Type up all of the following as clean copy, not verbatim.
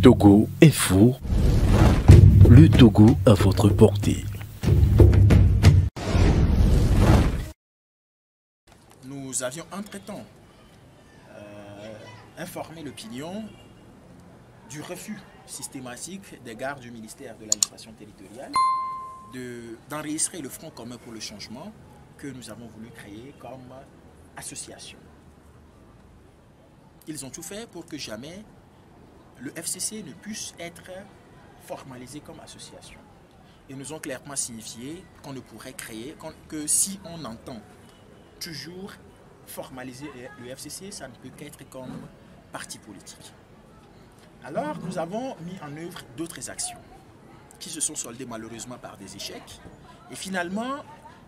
Togo Info, le Togo à votre portée. Nous avions entre-temps informé l'opinion du refus systématique des gardes du ministère de l'administration territoriale d'enregistrer le Front commun pour le changement que nous avons voulu créer comme association. Ils ont tout fait pour que jamais le FCC ne puisse être formalisé comme association. Ils nous ont clairement signifié qu'on ne pourrait créer, que si on entend toujours formaliser le FCC, ça ne peut qu'être comme parti politique. Alors, nous avons mis en œuvre d'autres actions qui se sont soldées malheureusement par des échecs. Et finalement,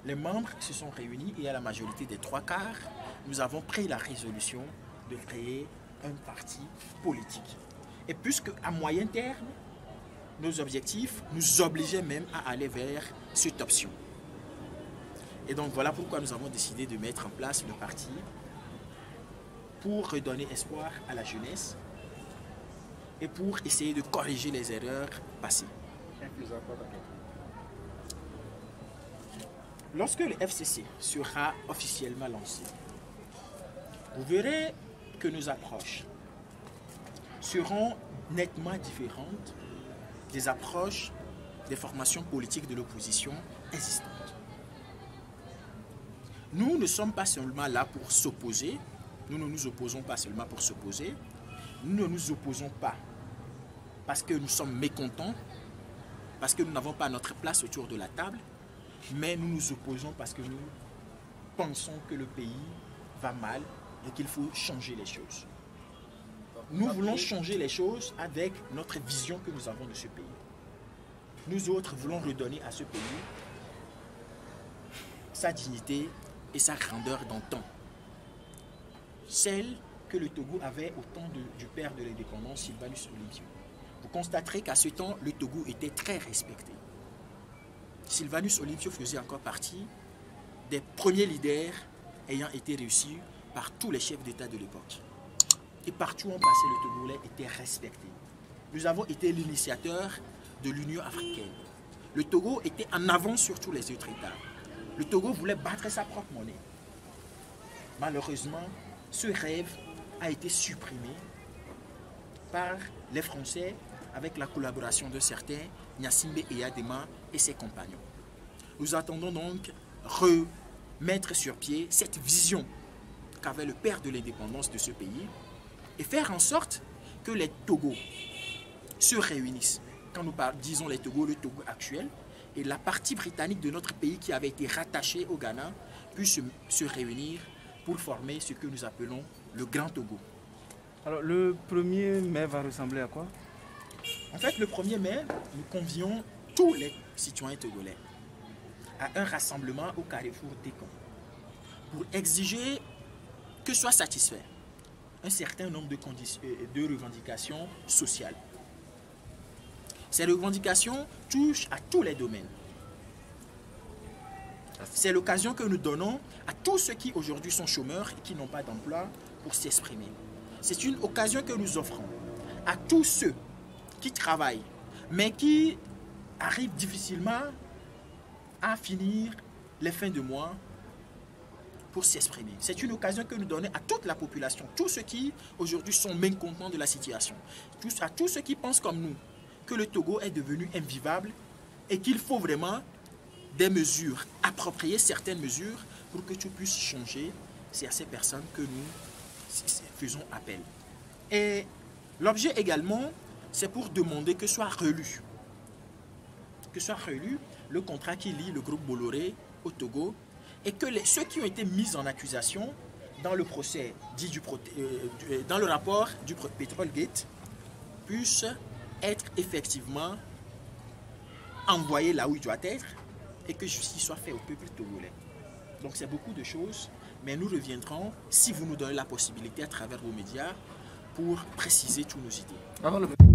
les membres se sont réunis et à la majorité des 3/4, nous avons pris la résolution de créer un parti politique. Et puisque à moyen terme, nos objectifs nous obligeaient même à aller vers cette option. Et donc voilà pourquoi nous avons décidé de mettre en place le parti pour redonner espoir à la jeunesse et pour essayer de corriger les erreurs passées. Lorsque le FCC sera officiellement lancé, vous verrez que nos approches seront nettement différentes des approches des formations politiques de l'opposition existantes. Nous ne sommes pas seulement là pour s'opposer, nous ne nous opposons pas seulement pour s'opposer, nous ne nous opposons pas parce que nous sommes mécontents, parce que nous n'avons pas notre place autour de la table, mais nous nous opposons parce que nous pensons que le pays va mal et qu'il faut changer les choses. Nous voulons changer les choses avec notre vision que nous avons de ce pays. Nous autres voulons redonner à ce pays sa dignité et sa grandeur d'antan. Celle que le Togo avait au temps du père de l'indépendance, Sylvanus Olympio. Vous constaterez qu'à ce temps, le Togo était très respecté. Sylvanus Olympio faisait encore partie des premiers leaders ayant été reçus par tous les chefs d'État de l'époque. Et partout où on passait, le Togolais était respecté. Nous avons été l'initiateur de l'Union africaine. Le Togo était en avance sur tous les autres États. Le Togo voulait battre sa propre monnaie. Malheureusement, ce rêve a été supprimé par les Français avec la collaboration de certains, Gnassingbé Eyadema et ses compagnons. Nous attendons donc remettre sur pied cette vision qu'avait le père de l'indépendance de ce pays et faire en sorte que les Togos se réunissent. Quand nous disons les Togos, le Togo actuel, et la partie britannique de notre pays qui avait été rattachée au Ghana puisse se réunir pour former ce que nous appelons le Grand Togo. Alors le 1er mai va ressembler à quoi? En fait, le 1er mai, nous convions tous les citoyens togolais à un rassemblement au carrefour d'Ekon pour exiger que soit satisfait un certain nombre de revendications sociales. Ces revendications touchent à tous les domaines. C'est l'occasion que nous donnons à tous ceux qui aujourd'hui sont chômeurs et qui n'ont pas d'emploi pour s'exprimer. C'est une occasion que nous offrons à tous ceux qui travaillent, mais qui arrivent difficilement à finir les fins de mois pour s'exprimer. C'est une occasion que nous donnons à toute la population, tous ceux qui aujourd'hui sont mécontents de la situation, à tous ceux qui pensent comme nous que le Togo est devenu invivable et qu'il faut vraiment des mesures appropriées, certaines mesures pour que tout puisse changer. C'est à ces personnes que nous faisons appel. Et l'objet également, c'est pour demander que soit relu le contrat qui lie le groupe Bolloré au Togo et que ceux qui ont été mis en accusation dans le procès, dans le rapport du Petrolgate, puissent être effectivement envoyés là où il doit être et que justice soit faite au peuple togolais. Donc c'est beaucoup de choses, mais nous reviendrons, si vous nous donnez la possibilité à travers vos médias, pour préciser toutes nos idées.